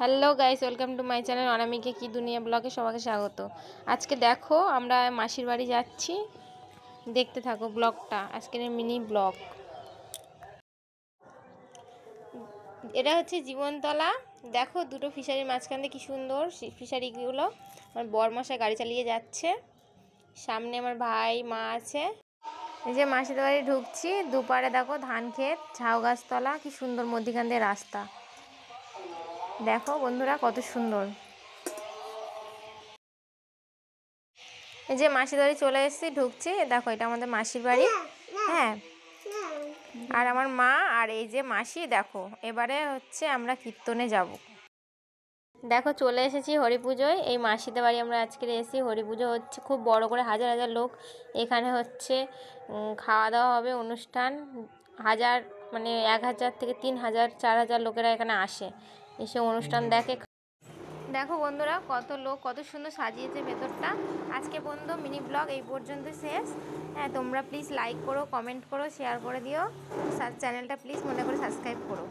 Hello guys, welcome to my channel Anamika কি দুনিয়া ব্লগে সবাইকে স্বাগত। আজকে দেখো আমরা মাসির বাড়ি যাচ্ছি, দেখতে থাকো ব্লগটা, আজকের মিনি ব্লগ। এটা হচ্ছে জীবনতলা। দেখো দুটো ফিশারির মাঝখান দিয়ে কি সুন্দর ফিশারিগুলো। আমার বরমশাই গাড়ি চালিয়ে যাচ্ছে, সামনে আমার ভাই মা আছে। এই যে মাসির বাড়ি ঢুকছি, দুপারে দেখো ধান ক্ষেত, ঝাউ গাছতলা, কি সুন্দর মধ্যিখান দিয়ে রাস্তা। দেখো বন্ধুরা কত সুন্দর। এই যে মাসির বাড়ি চলে এসেছি, ঢুকছি, দেখো এটা আমাদের মাসির বাড়ি। হ্যাঁ, আর আমার মা আর এই যে মাসি। দেখো এবারে হচ্ছে আমরা কীর্তনে যাব। দেখো চলে এসেছি হরি পুজোয়। এই মাসিদের বাড়ি আমরা আজকে এসেছি, হরি পুজো হচ্ছে খুব বড় করে, হাজার হাজার লোক এখানে হচ্ছে। খাওয়া দাওয়া হবে, অনুষ্ঠান। মানে 1000 থেকে 3000 4000 লোকেরা এখানে আসে, এসে অনুষ্ঠান দেখে। দেখো বন্ধুরা কত লোক, কত সুন্দর সাজিয়েছে ভেতরটা। আজকে বন্ধু মিনি ব্লগ এই পর্যন্ত শেষ। হ্যাঁ, তোমরা প্লিজ লাইক করো, কমেন্ট করো, শেয়ার করে দিও। চ্যানেলটা প্লিজ মনে করে সাবস্ক্রাইব করো।